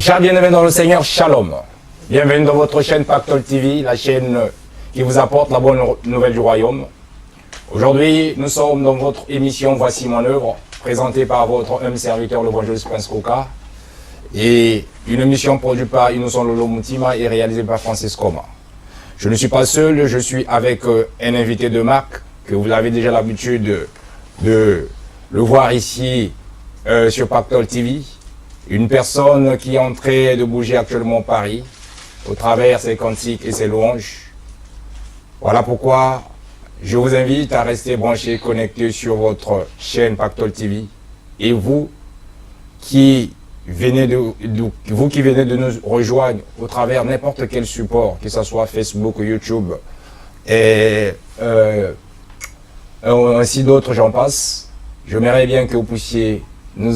Chers bien-aimés dans le Seigneur, Shalom. Bienvenue dans votre chaîne Pactole TV, la chaîne qui vous apporte la bonne nouvelle du royaume. Aujourd'hui, nous sommes dans votre émission Voici mon œuvre, présentée par votre humble serviteur, l'évangéliste Prince Koka. Et une émission produite par Innocent Lolo Moutima et réalisée par Francis Koma. Je ne suis pas seul, je suis avec un invité de marque que vous avez déjà l'habitude de le voir ici sur Pactole TV. Une personne qui est en train de bouger actuellement Paris au travers ses cantiques et ses louanges. Voilà pourquoi je vous invite à rester branchés, connectés sur votre chaîne Pactole TV. Et vous qui venez de nous rejoindre au travers n'importe quel support, que ce soit Facebook, YouTube et ainsi d'autres, j'en passe, j'aimerais bien que vous puissiez nous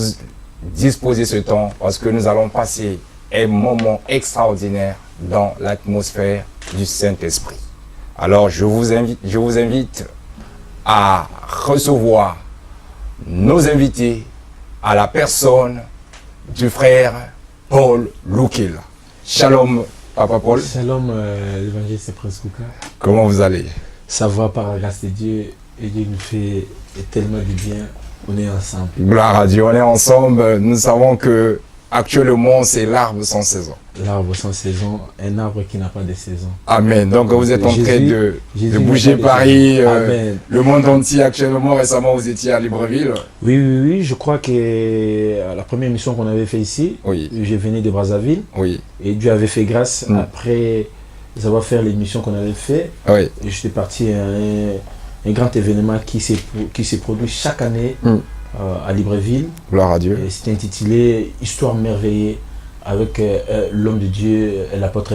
disposer ce temps parce que nous allons passer un moment extraordinaire dans l'atmosphère du Saint-Esprit. Alors je vous invite à recevoir nos invités à la personne du frère Paul Loukila. Shalom, Papa Paul. Shalom, l'évangéliste Prince Koka. Comment vous allez? Ça va par la grâce de Dieu et Dieu nous fait tellement du bien. On est ensemble. Gloire à Dieu, on est ensemble. Nous savons que actuellement c'est l'arbre sans saison. L'arbre sans saison, un arbre qui n'a pas de saison. Amen. Donc vous êtes en train de bouger Paris, le monde entier actuellement. Récemment vous étiez à Libreville. Oui. Je crois que la première mission qu'on avait fait ici, je venais de Brazzaville. Oui. Et Dieu avait fait grâce après avoir fait l'émission qu'on avait fait. Oui. Et j'étais parti à un grand événement qui se produit chaque année à Libreville. Gloire à Dieu. C'était intitulé Histoire merveilleuse avec l'homme de Dieu, l'apôtre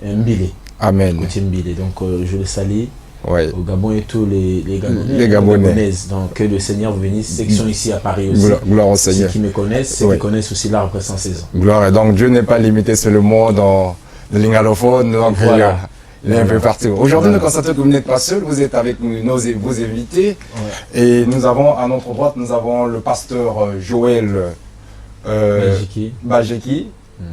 Mbile. Amen. Mbile. Donc je le salue au Gabon et tous les Gabonais. Donc que le Seigneur vous bénisse, ceux qui sont ici à Paris aussi. Gloire au Seigneur. Ceux qui me connaissent, ceux qui connaissent aussi l'arbre sans saison. Gloire. Et donc Dieu n'est pas limité seulement dans le lingalophone. Donc voilà. Il est un peu partout. Aujourd'hui, nous constatons que vous n'êtes pas seul, vous êtes avec vos invités. Et nous avons à notre droite, nous avons le pasteur Joël Bajeki,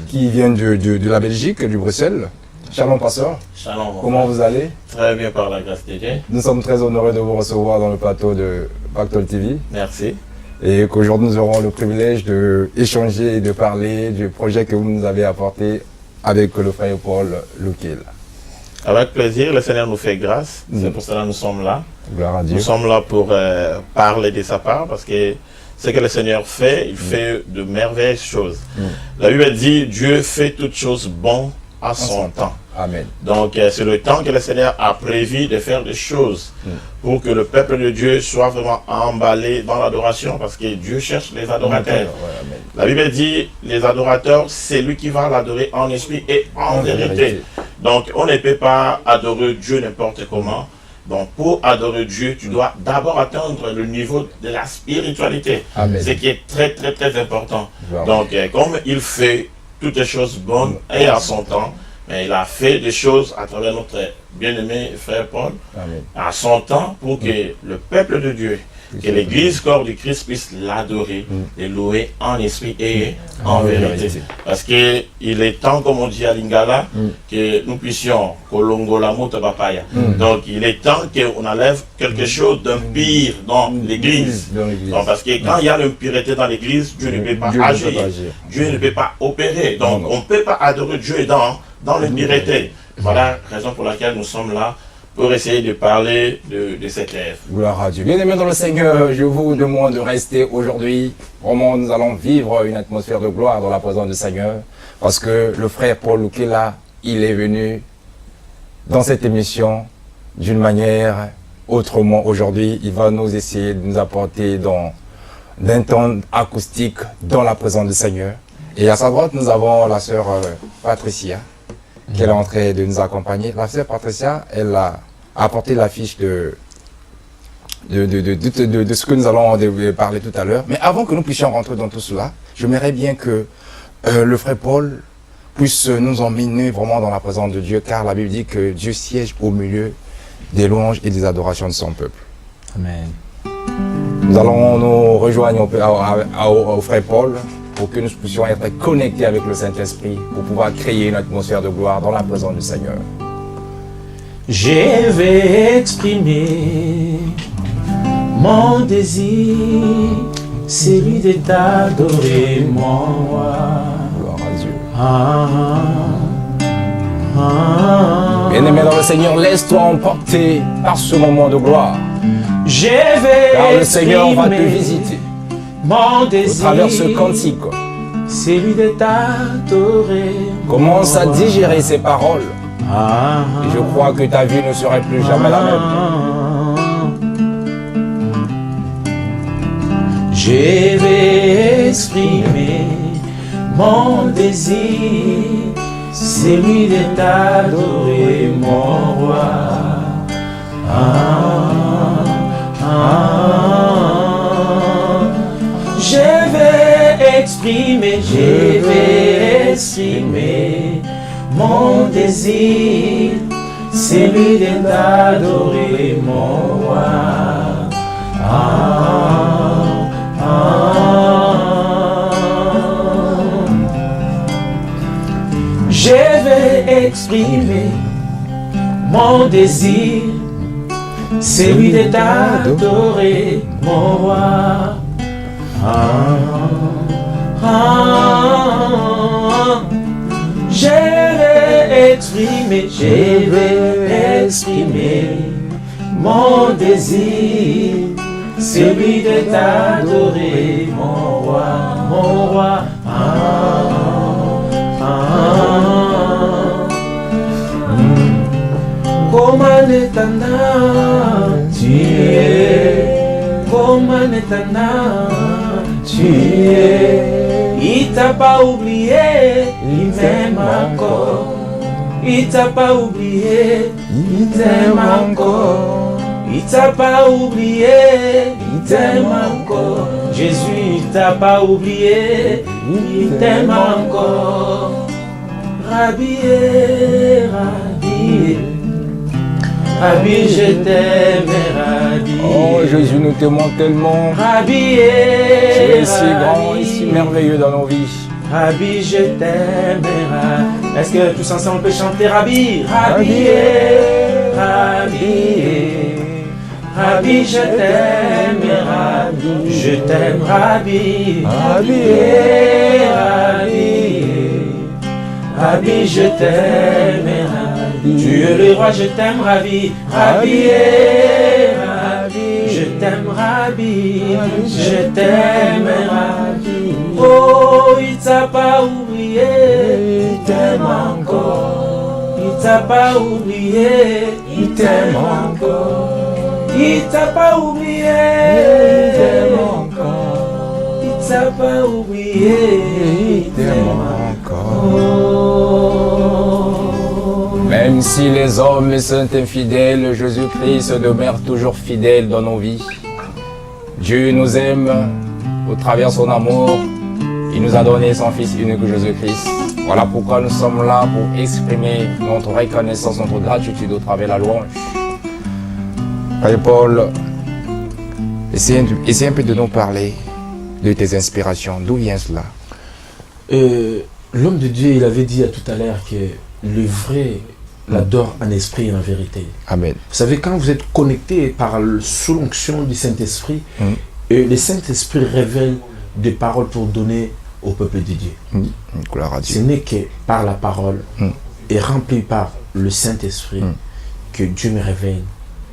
qui vient de la Belgique, du Bruxelles. Shalom, pasteur. Shalom. Comment vous allez? Très bien par la grâce de Dieu. Nous sommes très honorés de vous recevoir dans le plateau de Pactole TV. Merci. Et qu'aujourd'hui, nous aurons le privilège d'échanger et de parler du projet que vous nous avez apporté avec le frère Paul Loukila. Avec plaisir, le Seigneur nous fait grâce. C'est pour cela que nous sommes là. Gloire à Dieu. Nous sommes là pour parler de sa part parce que ce que le Seigneur fait, il fait de merveilleuses choses. La Bible dit, Dieu fait toutes choses bonnes à son temps. Amen. Donc c'est le temps que le Seigneur a prévu de faire des choses pour que le peuple de Dieu soit vraiment emballé dans l'adoration parce que Dieu cherche les adorateurs. La Bible dit, les adorateurs, c'est lui qui va l'adorer en esprit et en vérité. Donc on ne peut pas adorer Dieu n'importe comment. Donc pour adorer Dieu, tu dois d'abord atteindre le niveau de la spiritualité. Amen. Ce qui est très important. Wow. Donc comme il fait toutes les choses bonnes et à son temps, mais il a fait des choses à travers notre bien-aimé frère Paul, à son temps, pour que le peuple de Dieu, que l'église corps du Christ puisse l'adorer et louer en esprit et en vérité. Parce qu'il est temps, comme on dit à Lingala, que nous puissions kolongo la moto papaya. Donc il est temps qu'on enlève quelque chose d'impire dans l'église. Parce que quand il y a l'impureté dans l'église, Dieu ne peut pas agir. Dieu ne peut pas opérer. Donc on ne peut pas adorer Dieu dans l'impureté. Voilà la raison pour laquelle nous sommes là, pour essayer de parler de cette œuvre. Gloire à Dieu. Bien-aimés dans le Seigneur, je vous demande de rester aujourd'hui. Vraiment, nous allons vivre une atmosphère de gloire dans la présence du Seigneur. Parce que le frère Paul Loukila, il est venu dans cette émission d'une manière autrement. Aujourd'hui, il va nous essayer de nous apporter d'un temps acoustique dans la présence du Seigneur. Et à sa droite, nous avons la sœur Patricia, qui est en train de nous accompagner. La sœur Patricia, elle a apporté l'affiche de ce que nous allons parler tout à l'heure. Mais avant que nous puissions rentrer dans tout cela, j'aimerais bien que le frère Paul puisse nous emmener vraiment dans la présence de Dieu, car la Bible dit que Dieu siège au milieu des louanges et des adorations de son peuple. Amen. Nous allons nous rejoindre au frère Paul pour que nous puissions être connectés avec le Saint-Esprit pour pouvoir créer une atmosphère de gloire dans la présence du Seigneur. Je vais exprimer mon désir, celui de t'adorer, mon roi. Gloire à Dieu. Ah, ah, ah. Bien-aimé dans le Seigneur, laisse-toi emporter par ce moment de gloire. Je vais Car le Seigneur va te exprimer visiter mon au désir, travers ce cantique. celui de t'adorer. Commence à digérer ces paroles. Ah, Et je crois que ta vie ne serait plus jamais la même. Je vais exprimer mon désir, celui de t'adorer, mon roi. Je vais exprimer mon désir, celui de t'adorer, mon roi. Je vais exprimer mon désir, celui de t'adorer, mon roi. Je vais exprimer mon désir, celui de t'adorer, mon roi, mon roi. Comme un étendard, tu es, comme un étendard, tu es. Il t'a pas oublié, il m'aime encore. Il t'a pas oublié, il t'aime encore. Il t'a pas oublié, il t'aime encore. Jésus, il t'a pas oublié, il t'aime encore. Rabbi, Rabbi, Rabbi, je t'aime, Rabbi. Oh Jésus, nous t'aimons tellement. Rabbi, Tu es si grand et si merveilleux dans nos vies. Rabbi, je t'aime, Rabbi. Est-ce que tous ensemble on peut chanter Rabbi, Rabbi, Rabbi, Rabbi, je t'aime, Rabbi, je t'aime, Rabbi, Rabbi, Rabbi, Rabbi, je t'aime, Rabbi, tu es le roi, je t'aime, Rabbi, Rabbi, Rabbi, je t'aime, Rabbi, je t'aime, Rabbi. Oh, il t'a pas oublié, il t'aime encore. Il t'a pas oublié, il t'aime encore. Il t'a pas oublié, il t'aime encore. Il t'a pas oublié, il t'aime encore. Même si les hommes sont infidèles, Jésus-Christ demeure toujours fidèle dans nos vies. Dieu nous aime au travers de son amour. Il nous a donné son Fils unique Jésus-Christ. Voilà pourquoi nous sommes là pour exprimer notre reconnaissance, notre gratitude au travers de la louange. Frère Paul, essaie un peu de nous parler de tes inspirations. D'où vient cela? L'homme de Dieu, il avait dit tout à l'heure que le vrai l'adore en esprit et en vérité. Amen. Vous savez, quand vous êtes connecté par sous l'onction du Saint-Esprit, le Saint-Esprit révèle des paroles pour donner au peuple de Dieu. Gloire à Dieu. Ce n'est que par la parole et rempli par le Saint-Esprit que Dieu me révèle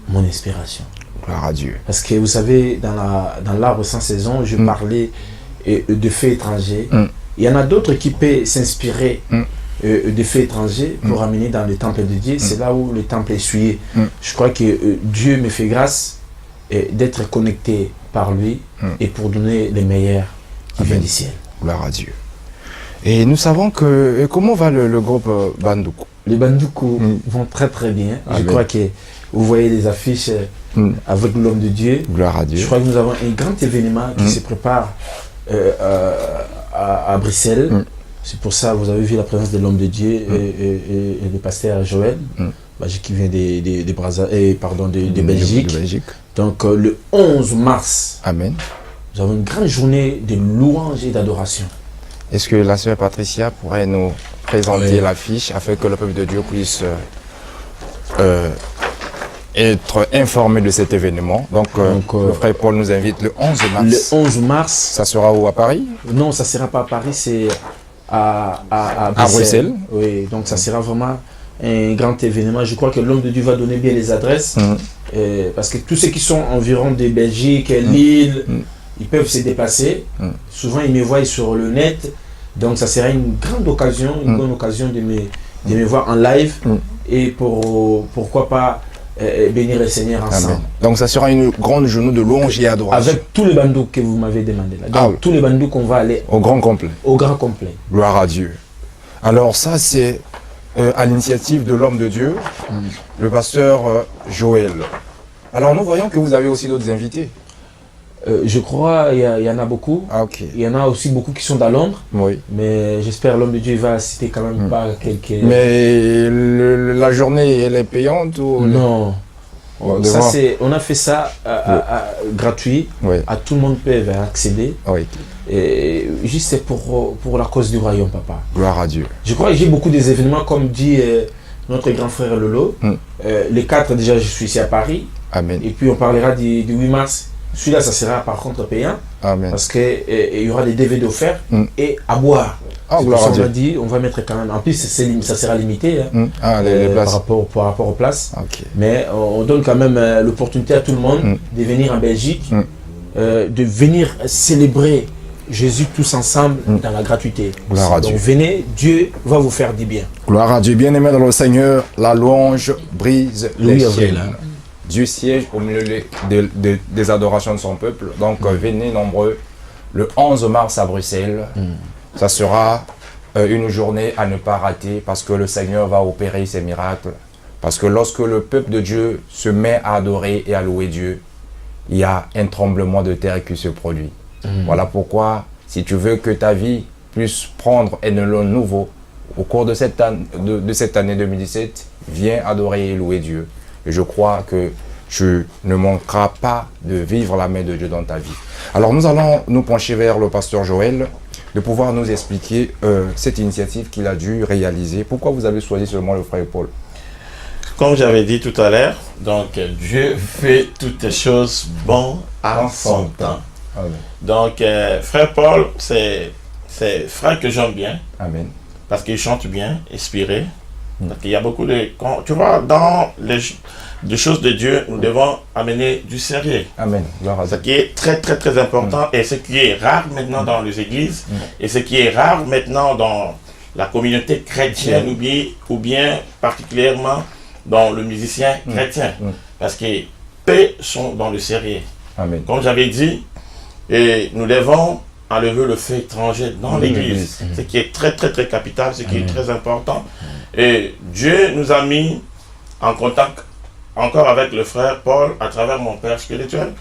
mon inspiration. Gloire à Dieu. Parce que vous savez, dans l'arbre sans saison, je parlais de faits étrangers. Il y en a d'autres qui peuvent s'inspirer de faits étrangers pour amener dans le temple de Dieu. C'est là où le temple est souillé. Je crois que Dieu me fait grâce d'être connecté par lui et pour donner les meilleurs qui viennent du ciel. Gloire à Dieu. Et nous savons que... Comment va le groupe Bandoukou? Les Bandoukou vont très très bien. Je crois que vous voyez les affiches avec l'homme de Dieu. Gloire à Dieu. Je crois que nous avons un grand événement qui se prépare à Bruxelles. C'est pour ça que vous avez vu la présence de l'homme de Dieu et le pasteur Joël, qui vient de Belgique. Donc le 11 mars, Amen. nous avons une grande journée de louange et d'adoration. Est-ce que la sœur Patricia pourrait nous présenter l'affiche afin que le peuple de Dieu puisse être informé de cet événement? Donc, le frère Paul nous invite le 11 mars. Le 11 mars. Ça sera où, à Paris? Non, ça ne sera pas à Paris, c'est à Bruxelles. Oui, donc ça sera vraiment un grand événement. Je crois que l'homme de Dieu va donner bien les adresses. Parce que tous ceux qui sont environ de Belgique, Lille, ils peuvent se déplacer. Souvent, ils me voient sur le net. Donc, ça sera une grande occasion, une bonne occasion de me voir en live. Et pourquoi pas bénir le Seigneur ensemble. Amen. Donc, ça sera une grande journée de louange et adoration. Avec tous les bandous que vous m'avez demandé là. Donc, tous les bandous qu'on va aller au grand complet. Au grand complet. Gloire à Dieu. Alors, ça, c'est à l'initiative de l'homme de Dieu, le pasteur Joël. Alors, nous voyons que vous avez aussi d'autres invités. Je crois qu'il y en a beaucoup. Il y en a aussi beaucoup qui sont dans l'ombre. Oui. Mais j'espère l'homme de Dieu va citer quand même pas quelques... Mais la journée, elle est payante ou... Non. Ça, on a fait ça gratuit. À tout le monde peut accéder. Et juste c'est pour la cause du royaume, papa. Gloire à Dieu. Je crois que j'ai beaucoup des événements, comme dit notre grand frère Lolo. Les 4, déjà, je suis ici à Paris. Amen. Et puis on parlera du 8 mars. Celui-là, ça sera par contre payant. Amen. Parce qu'il y aura des DVD offerts et à boire. Gloire à Dieu. On a dit, on va mettre quand même. En plus, ça sera limité les places. Par rapport aux places. Mais on donne quand même l'opportunité à tout le monde de venir en Belgique, de venir célébrer Jésus tous ensemble dans la gratuité. Gloire à Donc Dieu. venez, Dieu va vous faire du bien. Gloire à Dieu. Bien-aimé dans le Seigneur, la louange brise les chaînes. Dieu siège au milieu des adorations de son peuple. Donc venez nombreux le 11 mars à Bruxelles. Ça sera une journée à ne pas rater parce que le Seigneur va opérer ses miracles. Parce que lorsque le peuple de Dieu se met à adorer et à louer Dieu, il y a un tremblement de terre qui se produit. Voilà pourquoi, si tu veux que ta vie puisse prendre un élan nouveau au cours de cette année 2017, viens adorer et louer Dieu. Et je crois que tu ne manqueras pas de vivre la main de Dieu dans ta vie. Alors nous allons nous pencher vers le pasteur Joël, de pouvoir nous expliquer cette initiative qu'il a dû réaliser. Pourquoi vous avez choisi seulement le frère Paul? Comme j'avais dit tout à l'heure, donc Dieu fait toutes les choses bonnes à son temps. Amen. Donc frère Paul, c'est frère que j'aime bien. Amen. Parce qu'il chante bien, inspiré. Donc il y a beaucoup de... Tu vois, dans les choses de Dieu, nous devons amener du sérieux. Amen. Ce qui est très très très important et ce qui est rare maintenant dans les églises et ce qui est rare maintenant dans la communauté chrétienne ou bien particulièrement dans le musicien chrétien. Parce que peu sont dans le sérieux. Amen. Comme j'avais dit, et nous devons enlever le feu étranger dans l'église. Ce qui est très très très capital, ce qui est très important. Et Dieu nous a mis en contact encore avec le frère Paul à travers mon père spirituel,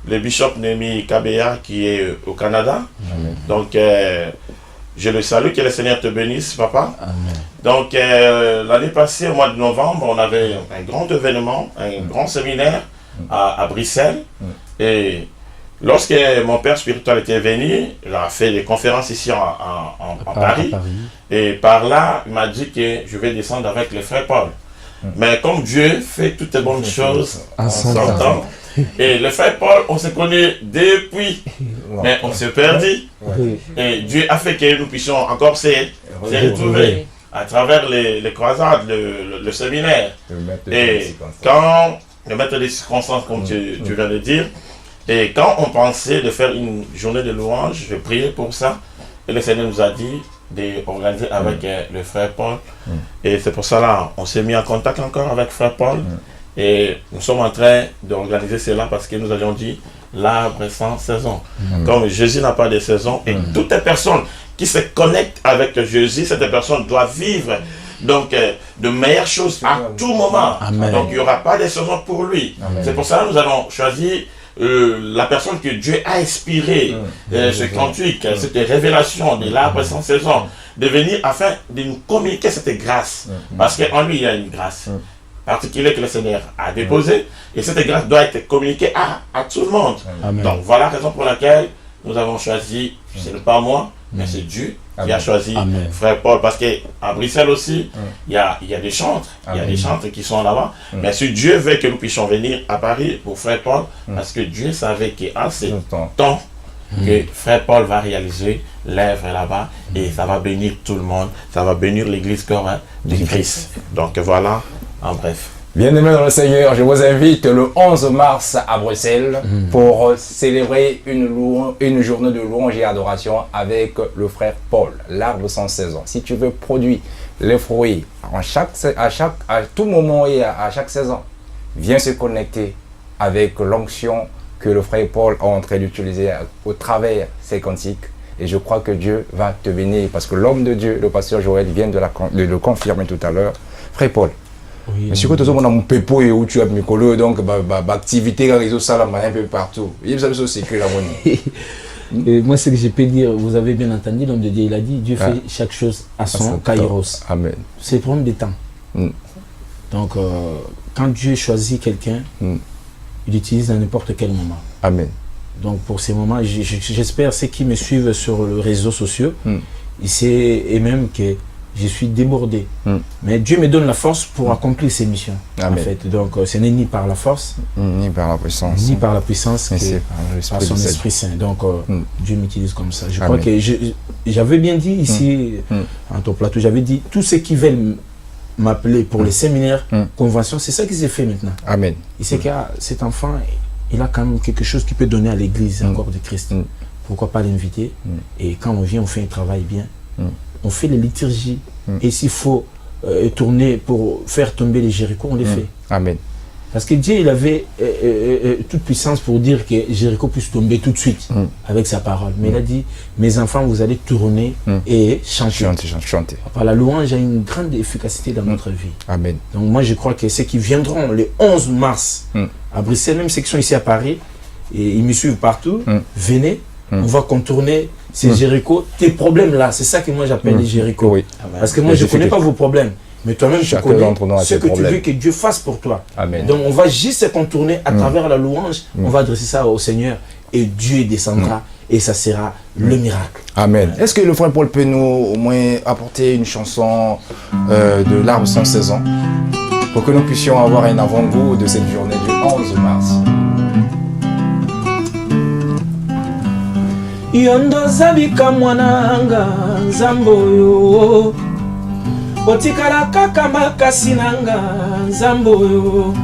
le bishop Némi Kabea qui est au Canada. Donc je le salue, que le Seigneur te bénisse, papa. Amen. Donc l'année passée, au mois de novembre, on avait un grand événement, un grand séminaire à Bruxelles. Et lorsque mon père spirituel était venu, il a fait des conférences ici en Paris. Et par là, il m'a dit que je vais descendre avec le frère Paul. Mais comme Dieu fait toutes les bonnes choses en son temps, et le frère Paul, on se connaît depuis, mais on s'est perdu. Et Dieu a fait que nous puissions encore se retrouver à travers les croisades, le séminaire. Et quand, le maître des circonstances, comme tu viens de dire, et quand on pensait de faire une journée de louange, je priais pour ça, et le Seigneur nous a dit d'organiser avec le frère Paul. Et c'est pour ça là, on s'est mis en contact encore avec frère Paul. Et nous sommes en train d'organiser cela parce que nous avions dit l'arbre est sans saison. Comme Jésus n'a pas de saison, et toutes les personnes qui se connectent avec Jésus, cette personne doit vivre donc de meilleures choses à tout moment. Amen. Donc il n'y aura pas de saison pour lui. C'est pour ça que nous avons choisi la personne que Dieu a inspiré, ce cantique, cette révélation de l'arbre sans saison, de venir afin de nous communiquer cette grâce. Parce qu'en lui, il y a une grâce particulière que le Seigneur a déposée, et cette grâce doit être communiquée à tout le monde. Amen. Donc voilà la raison pour laquelle nous avons choisi, ce n'est pas moi, mais c'est Dieu qui a choisi Amen. Frère Paul. Parce qu'à Bruxelles aussi, il y a des chantres. Il y a des chantres qui sont là-bas. Mais si Dieu veut que nous puissions venir à Paris pour Frère Paul, parce que Dieu savait qu'à ce temps, que Frère Paul va réaliser l'œuvre là-bas et ça va bénir tout le monde. Ça va bénir l'église corps du Christ. Donc voilà, en bref. Bien-aimés dans le Seigneur, je vous invite le 11 mars à Bruxelles pour célébrer une journée de louange et adoration avec le frère Paul, l'arbre sans saison. Si tu veux produire les fruits à tout moment et à chaque saison, viens se connecter avec l'onction que le frère Paul est en train d'utiliser au travers ses cantiques. Et je crois que Dieu va te bénir parce que l'homme de Dieu, le pasteur Joël, vient de le confirmer tout à l'heure. Frère Paul, Oui, mais si tu as mon pépo et où tu as mis colo, donc activité dans les réseaux sociaux un peu partout. Il y a ça c'est que la monnaie. Moi, ce que je peux dire, vous avez bien entendu, l'homme de Dieu, il a dit, Dieu fait chaque chose à son kairos. Amen. C'est le problème des temps. Donc, quand Dieu choisit quelqu'un, il l'utilise à n'importe quel moment. Amen. Donc, pour ces moments, j'espère ceux qui me suivent sur les réseaux sociaux, et même que je suis débordé. Mais Dieu me donne la force pour accomplir ses missions. Amen. En fait. Donc, ce n'est ni par la force, ni par la puissance, ni par la puissance, mais que c'est par son Esprit Saint. Donc, Dieu m'utilise comme ça. Je crois Amen. que j'avais bien dit ici, en ton plateau, j'avais dit, tous ceux qui veulent m'appeler pour les séminaires, conventions, c'est ça qui s'est fait maintenant. Amen. Il sait que cet enfant, il a quand même quelque chose qui peut donner à l'église, un corps de Christ. Pourquoi pas l'inviter? Et quand on vient, on fait un travail bien. On fait les liturgies. Et s'il faut tourner pour faire tomber les Jéricho, on les fait. Amen. Parce que Dieu, il avait toute puissance pour dire que Jéricho puisse tomber tout de suite avec sa parole. Mais il a dit, mes enfants, vous allez tourner et chanter. Chanter. Par la louange a une grande efficacité dans notre vie. Amen. Donc moi, je crois que ceux qui viendront le 11 mars à Bruxelles, même ceux qui sont ici à Paris, et ils me suivent partout, venez, on va contourner ces Jéricho, tes problèmes là, c'est ça que moi j'appelle les Jéricho. Oui. Parce que moi je ne connais pas vos problèmes, mais toi-même tu Chacun connais d'entre nous a ce ses que tu problèmes. veux que Dieu fasse pour toi. Amen. Donc on va juste se contourner à travers la louange, on va adresser ça au Seigneur et Dieu descendra et ça sera le miracle. Amen. Est-ce que le frère Paul peut nous au moins apporter une chanson de l'arbre sans saison pour que nous puissions avoir un avant-goût de cette journée du 11 mars? Yondo zabika mwananga nzamboyo otikala kaka makasi nanga nzamboyo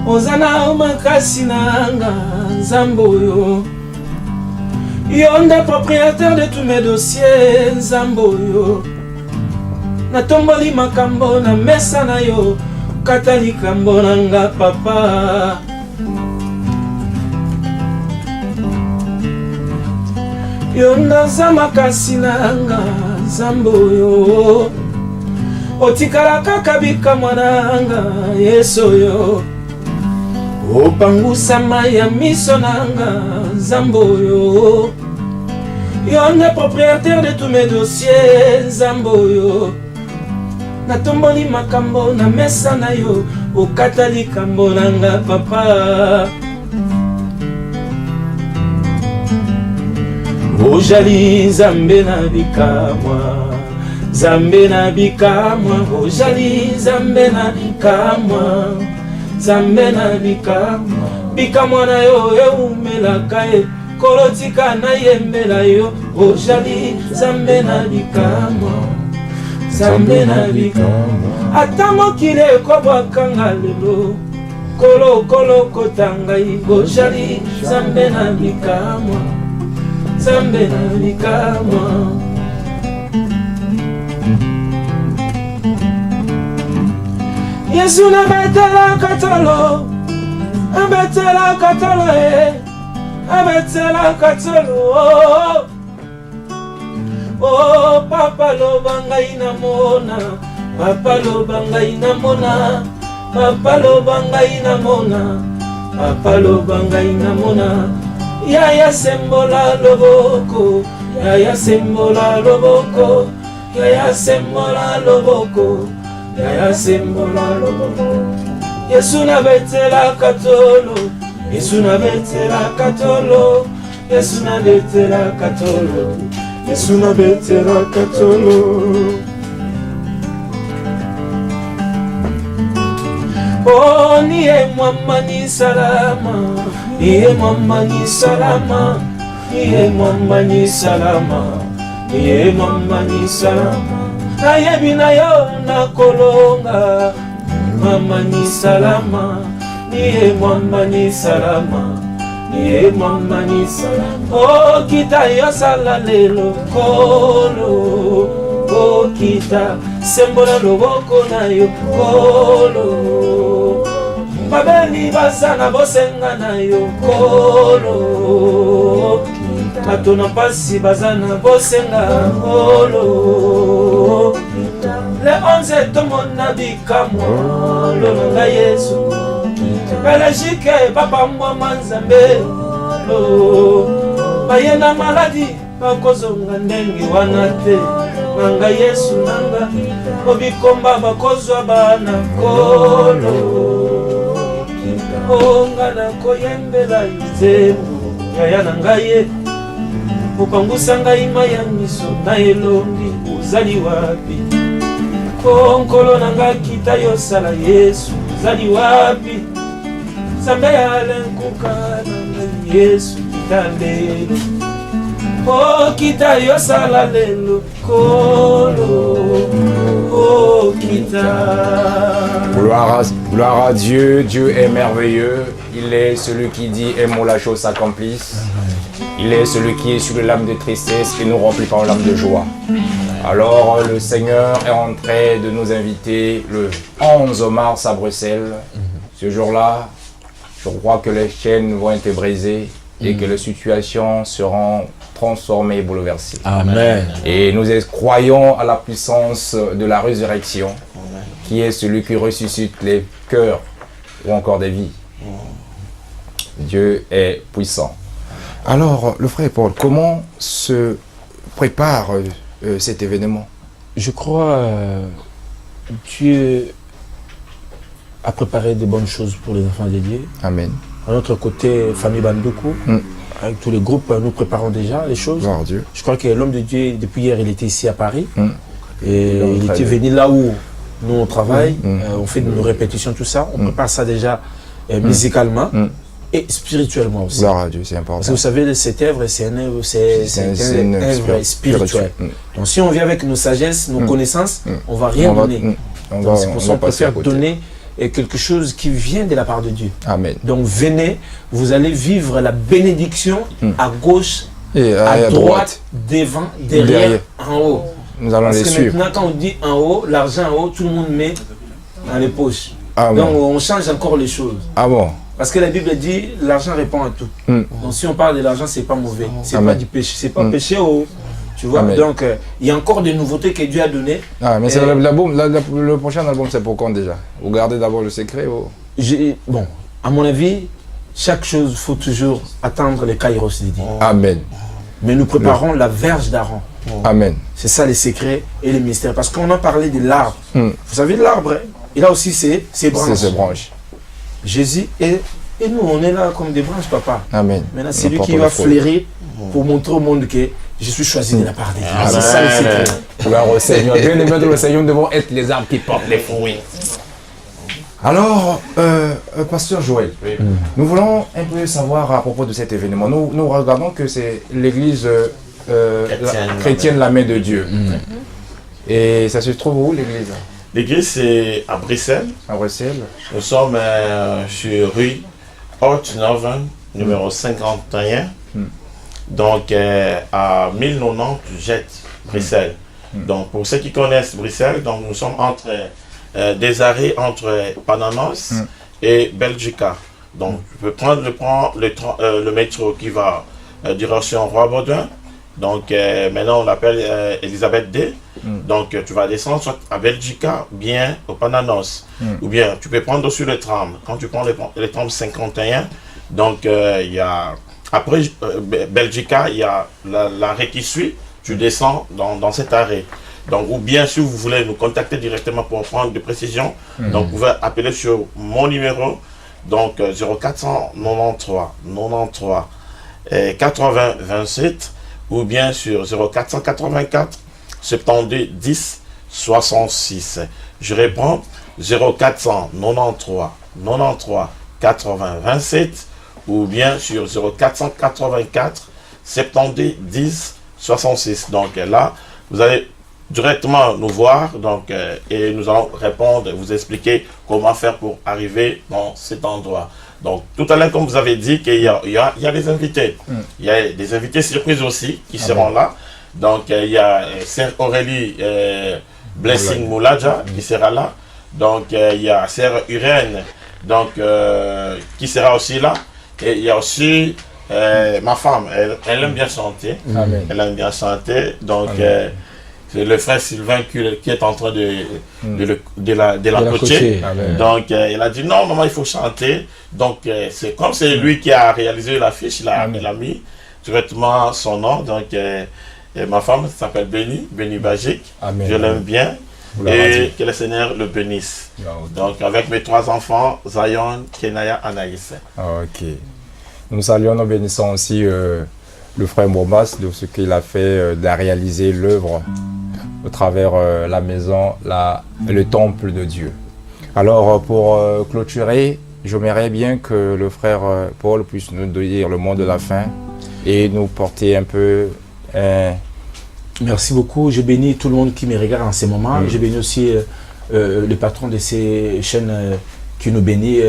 ozana makasi nanga nzamboyo Yonde propriétaire de tous mes dossiers nzamboyo natomboli makambo na mesa na yo kata likambo nanga papa Yonda za makasi nanga nzamboyo otikala kaka bikamwa nanga yesu yo opangusa mai ya miso nanga nzamboyo Yonde propriétaire de tous mes dossiers nzamboyo natomboli makambo na mesa na yo okata likambo nanga papa Ojali Zambe na bikamwa Zambe na bikamwa Ojali Zambe na bikamwa Zambe na bikamwa Bikamwa na yo eumelaka ye Kolotika na yembela yo Ojali Zambe na bikamwa Zambe na bikamwa Ata mokili ekobwakanga lelo Kolo kolo kotangai Ojali Zambe na bikamwa Zambe na bikamwa Yesu na betela katolo Abetela katolo Abetela katolo Oh papa lo bangai na mona Papa lo bangai na mona Papa lo bangai na mona Papa lo bangai na mona Yaya sembola loboko, Yaya sembola loboko, Yaya sembola loboko, Yaya sembola loboko. Yesu na betela katolo, Yesu na betela katolo, Yesu na betela katolo, Yesu na betela katolo. Oh, niye mama ni salama, niye mama ni salama, niye mama ni salama, niye mama ni salama. Nayebi na yo na kolonga, mama ni salama, niye mama ni salama, niye mama ni salama. Oh, kita yo sala lelo kolo, oh kita sembola loboko na yo kolo. Babeli basana bosenga na yo kolo, matona pasi bazana bosenga kolo. Le 11 tomona bikamwa lolo na Yesu, Belgique papa mwa manzambe lo. Bayena maladi bakozonga ndenge wana te, nanga Yesu nanga obikomba bakozwa bana kolo. Onga na koyembela nzembo yaya na ngaye, upangusa ngai maya miso na elongi, uzali wapi? Konkolo na nga kita yosala Yesu, uzali wapi? Zambe yale nkuka na ngai Yesu kita lelo, oh kita yosala lelo kolo, oh kita. Gloire à Dieu, Dieu est merveilleux, il est celui qui dit aimons la chose s'accomplisse, il est celui qui est sur le lame de tristesse et nous remplit par une lame de joie. Alors le Seigneur est en train de nous inviter le 11 mars à Bruxelles. Ce jour-là, je crois que les chaînes vont être brisées et que les situations seront transformées et bouleversées. Amen. Et nous croyons à la puissance de la résurrection, qui est celui qui ressuscite les cœurs ou encore des vies. Dieu est puissant. Alors, le frère Paul, comment se prépare cet événement? Je crois Dieu a préparé de bonnes choses pour les enfants de Dieu. Amen. À notre côté, famille Bandoukou, avec tous les groupes, nous préparons déjà les choses. Gloire à Dieu. Je crois que l'homme de Dieu, depuis hier, il était ici à Paris. Et il était venu là où nous on travaille, on fait nos répétitions, tout ça. On prépare ça déjà musicalement et spirituellement aussi. Gloire à Dieu, c'est important. Parce que vous savez, cette œuvre, c'est une œuvre spirituelle. Donc si on vient avec nos sagesses, nos connaissances, on ne va rien donner. C'est pour ça qu'on préfère donner quelque chose qui vient de la part de Dieu. Amen. Donc venez, vous allez vivre la bénédiction à gauche, et à droite, devant, derrière, en haut. Nous allons les suivre. Maintenant, quand on dit en haut, l'argent en haut, tout le monde met dans les poches. Donc on change encore les choses. Ah bon? Parce que la Bible dit l'argent répond à tout. Donc si on parle de l'argent, c'est pas mauvais. C'est pas du péché. C'est pas péché. Tu vois, donc il y a encore des nouveautés que Dieu a données. Ah, mais c'est le prochain album, c'est pour quand déjà? Vous gardez d'abord le secret Bon, à mon avis, chaque chose, il faut toujours attendre les kairos de Dieu. Amen. Mais nous préparons la verge d'Aaron. Amen. C'est ça les secrets et les mystères. Parce qu'on a parlé de l'arbre. Vous savez, l'arbre, il a aussi ses branches. Ses branches. Jésus et nous, on est là comme des branches, papa. Amen. Maintenant, c'est lui qui va flairer pour montrer au monde que je suis choisi de la part de Dieu. C'est ça le secret. Gloire au Seigneur. Bien aimé de le Seigneur, nous devons être les arbres qui portent les fruits. Alors, Pasteur Joël, nous voulons un peu savoir à propos de cet événement. Nous regardons que c'est l'église chrétienne, la main de Dieu. Et ça se trouve où l'église? L'église, c'est à Bruxelles. À Bruxelles. Nous sommes sur rue Haute-Norven, numéro 51. Donc, à 1090 Jette, Bruxelles. Donc, pour ceux qui connaissent Bruxelles, donc, nous sommes entre des arrêts entre Pananos et Belgica. Donc, tu peux prendre le métro qui va direction Roi-Baudouin. Donc, maintenant, on l'appelle Elisabeth D. Donc, tu vas descendre soit à Belgica, bien au Pananos. Ou bien, tu peux prendre aussi le tram. Quand tu prends le tram 51, donc, il y a... Après Belgica, il y a l'arrêt qui suit. Tu descends dans cet arrêt. Donc, ou bien, si vous voulez nous contacter directement pour prendre des précisions, donc, vous pouvez appeler sur mon numéro, donc 0493 93 80 27 ou bien sur 0484 72 10 66. Je réponds 0493 93 80 27 ou bien sur 0484 72 10 66. Donc là, vous allez directement nous voir et nous allons répondre, vous expliquer comment faire pour arriver dans cet endroit. Donc tout à l'heure, comme vous avez dit, qu'il y a des invités. Il y a des invités surprises aussi qui seront là. Donc il y a Sœur Aurélie Blessing Moulaja qui sera là. Donc il y a Sœur Urène qui sera aussi là. Et il y a aussi ma femme, elle aime bien chanter. Elle aime bien chanter. Donc c'est le frère Sylvain qui est en train de la coacher. Donc il a dit non maman, il faut chanter. Donc c'est comme c'est lui qui a réalisé l'affiche, il a mis directement son nom. Donc ma femme s'appelle Béni Bagic. Je l'aime bien. Et que le Seigneur le bénisse. Donc avec mes 3 enfants, Zion, Kenaya, Anaïs. Ok. Nous saluons, nous bénissons aussi le frère Bombas de ce qu'il a fait, de réaliser l'œuvre au travers la maison, le temple de Dieu. Alors pour clôturer, j'aimerais bien que le frère Paul puisse nous dire le mot de la fin et nous porter un peu... Merci beaucoup. Je bénis tout le monde qui me regarde en ce moment. Je bénis aussi le patron de ces chaînes qui nous bénit,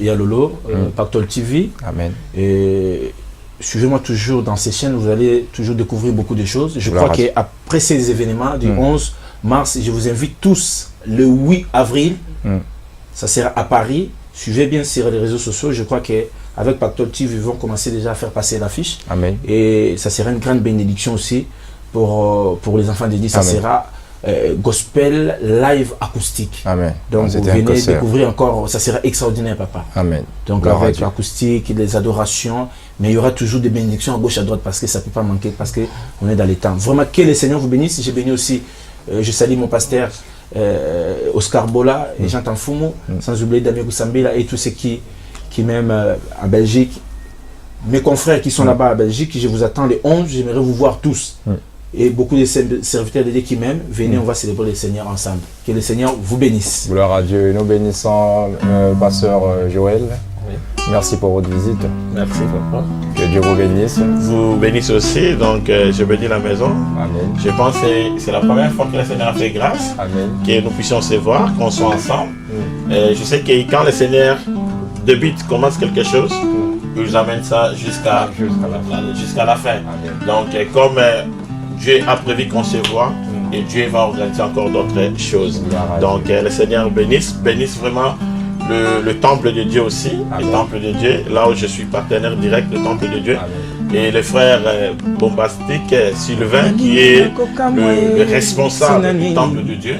Yalolo, Pactol TV. Amen. Et suivez-moi toujours dans ces chaînes, vous allez toujours découvrir beaucoup de choses. Je crois qu'après ces événements du 11 mars, je vous invite tous le 8 avril, ça sera à Paris. Suivez bien sur les réseaux sociaux. Je crois qu'avec Pactol TV, ils vont commencer déjà à faire passer l'affiche. Et ça sera une grande bénédiction aussi pour les enfants de Dieu. Ça sera gospel live acoustique. Donc vous venez découvrir encore, ça sera extraordinaire, papa. Donc avec l'acoustique, les adorations, mais il y aura toujours des bénédictions à gauche, à droite, parce que ça ne peut pas manquer, parce qu'on est dans les temps. Vraiment, que le Seigneur vous bénisse. J'ai béni aussi, je salue mon pasteur Oscar Bola et Jean Tanfumo, sans oublier Damien Goussambila et tous ceux qui m'aiment en Belgique. Mes confrères qui sont là-bas à Belgique, je vous attends les 11, j'aimerais vous voir tous. Et beaucoup de serviteurs de Dieu qui m'aiment, venez, on va célébrer le Seigneur ensemble. Que le Seigneur vous bénisse. Gloire à Dieu. Nous bénissons pasteur Joël. Merci pour votre visite. Merci papa. Que Dieu vous bénisse. Vous bénisse aussi, donc je bénis la maison. Amen. Je pense que c'est la première fois que le Seigneur a fait grâce. Amen. Que nous puissions se voir, qu'on soit ensemble. Je sais que quand le Seigneur commence quelque chose, il nous amène ça jusqu'à la fin. Amen. Donc comme Dieu a prévu qu'on se voit, et Dieu va organiser encore d'autres choses. Donc le Seigneur bénisse vraiment le temple de Dieu aussi. Le temple de Dieu, là où je suis partenaire direct, le temple de Dieu. Et le frère bombastique Sylvain qui est le responsable du temple de Dieu.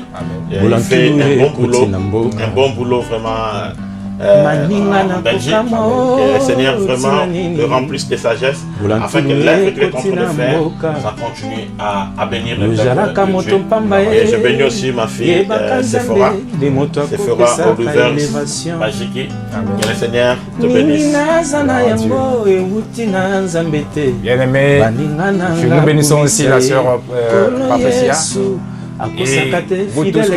Il fait un bon boulot vraiment en Belgique. Que le Seigneur vraiment le remplisse de sagesse afin que l'œuvre qu'il est en train de faire, ça continue à bénir le peuple de Dieu. Et je bénis aussi ma fille Sephora Oliver Magiki. Que le Seigneur te bénisse. Bien-aimés, nous bénissons aussi la sœur Patricia. Et vous tous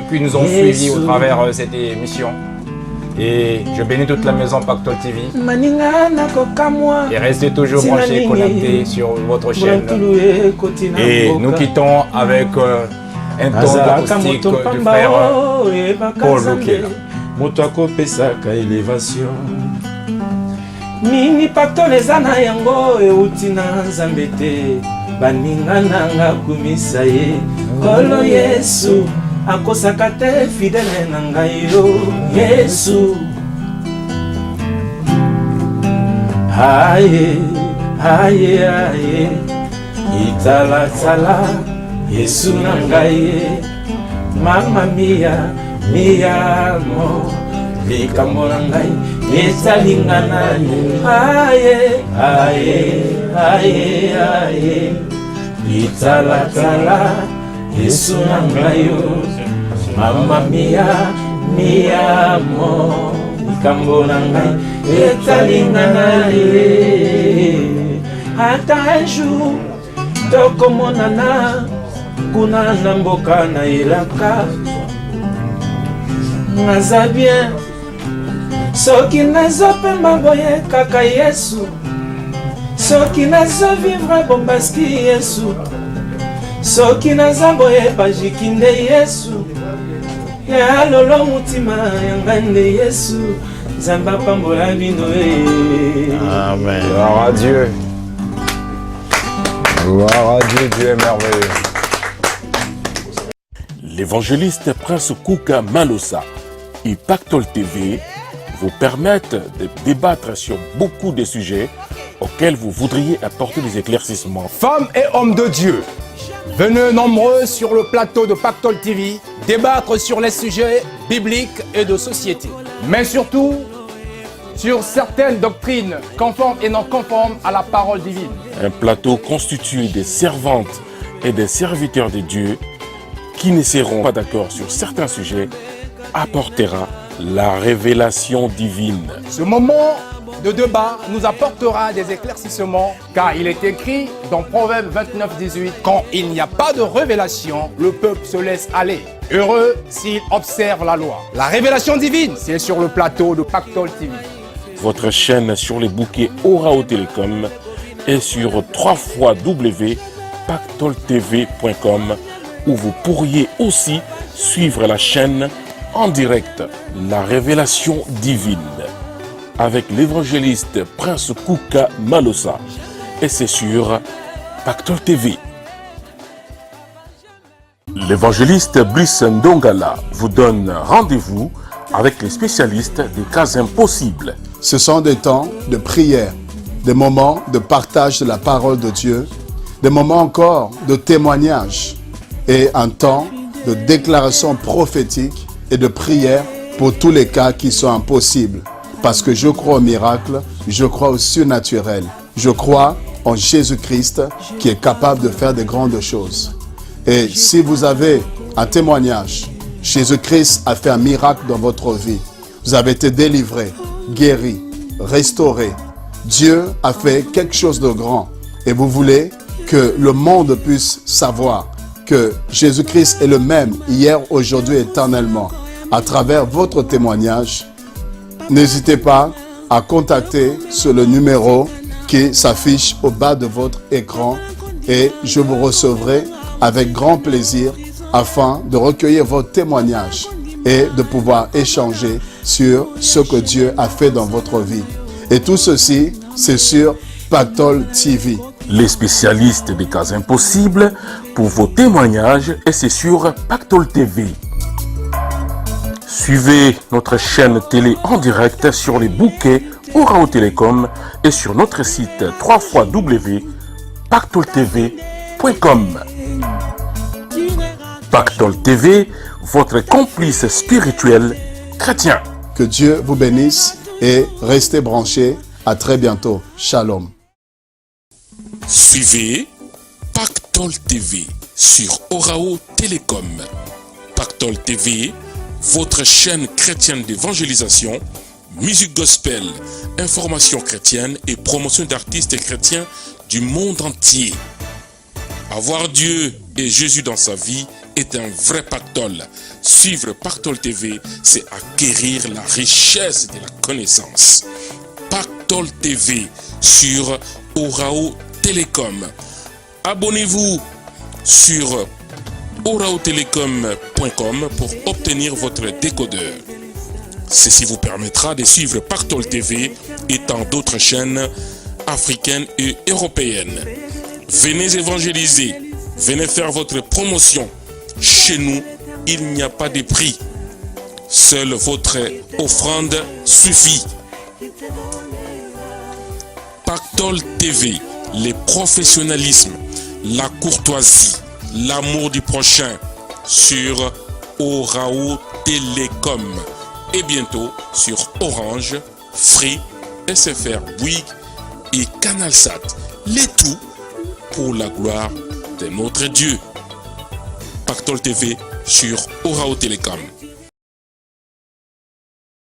qui nous ont suivis au travers cette émission. Et je bénis toute la maison Pactol TV. Et restez toujours branchés, connectés sur votre chaîne. Et nous quittons avec un ton acoustique du frère Paul Lukela. Mini Pactol ezana yango euti na Nzambe te. Baninga nanga kumisa ye Kolo Yesu akosaka te fidèle na ngai yo Yesu. Aye aye aye itala tala Yesu na ngai mama mia mia mo likambo na ngai yesalingana aye aye aye aye itala tala Yesu na ngai yo mama mia mia mo likambo na ngai etalingana ye. Ata un jour tokomonana kuna na mboka na elaka naza bien soki nazopemba boye kaka Yesu, soki nazovivre bombaski Yesu, soki naza boye bajikinde Yesu, ya lolo mutima yanga nde Yesu, Nzamba pambola bino. Amen. Gloire à Dieu. Gloire à Dieu, Dieu est merveilleux. L'évangéliste Prince Kouka Malosa et Pactol TV vous permettent de débattre sur beaucoup de sujets auxquels vous voudriez apporter des éclaircissements. Femmes et hommes de Dieu, venez nombreux sur le plateau de Pactol TV débattre sur les sujets bibliques et de société. Mais surtout, sur certaines doctrines conformes et non conformes à la parole divine. Un plateau constitué des servantes et des serviteurs de Dieu qui ne seront pas d'accord sur certains sujets apportera la révélation divine. Ce moment de débat nous apportera des éclaircissements car il est écrit dans Proverbe 29-18 quand il n'y a pas de révélation, le peuple se laisse aller. Heureux s'il observe la loi. La révélation divine, c'est sur le plateau de Pactol TV. Votre chaîne sur les bouquets Orao Télécom et sur www.pactoltv.com où vous pourriez aussi suivre la chaîne en direct, la révélation divine, avec l'évangéliste Prince Kouka Malosa. Et c'est sur Pactol TV. L'évangéliste Brice Ndongala vous donne rendez-vous avec les spécialistes des cas impossibles. Ce sont des temps de prière, des moments de partage de la parole de Dieu, des moments encore de témoignage et un temps de déclaration prophétique et de prière pour tous les cas qui sont impossibles. Parce que je crois au miracle, je crois au surnaturel. Je crois en Jésus-Christ qui est capable de faire de grandes choses. Et si vous avez un témoignage, Jésus-Christ a fait un miracle dans votre vie. Vous avez été délivré, guéri, restauré. Dieu a fait quelque chose de grand. Et vous voulez que le monde puisse savoir que Jésus-Christ est le même hier, aujourd'hui, éternellement. À travers votre témoignage, n'hésitez pas à contacter sur le numéro qui s'affiche au bas de votre écran et je vous recevrai avec grand plaisir afin de recueillir votre témoignage et de pouvoir échanger sur ce que Dieu a fait dans votre vie. Et tout ceci, c'est sur Pactol TV. Les spécialistes des cas impossibles pour vos témoignages et c'est sur Pactol TV. Suivez notre chaîne télé en direct sur les bouquets Orao Télécom et sur notre site www.pactoltv.com. Pactol TV, votre complice spirituel chrétien. Que Dieu vous bénisse et restez branchés. À très bientôt. Shalom. Suivez Pactol TV sur Orao Télécom. Pactol TV, votre chaîne chrétienne d'évangélisation, musique gospel, information chrétienne et promotion d'artistes chrétiens du monde entier. Avoir Dieu et Jésus dans sa vie est un vrai pactole. Suivre Pactol TV, c'est acquérir la richesse de la connaissance. Pactol TV sur Orao Télécom. Abonnez-vous sur oraotelecom.com pour obtenir votre décodeur. Ceci vous permettra de suivre Pactol TV et tant d'autres chaînes africaines et européennes. Venez évangéliser, venez faire votre promotion. Chez nous, il n'y a pas de prix. Seule votre offrande suffit. Pactol TV, le professionnalisme, la courtoisie, l'amour du prochain sur Orao Télécom et bientôt sur Orange, Free, SFR, Bouygues et Canalsat. Le tout pour la gloire de notre Dieu. Pactol TV sur Orao Télécom.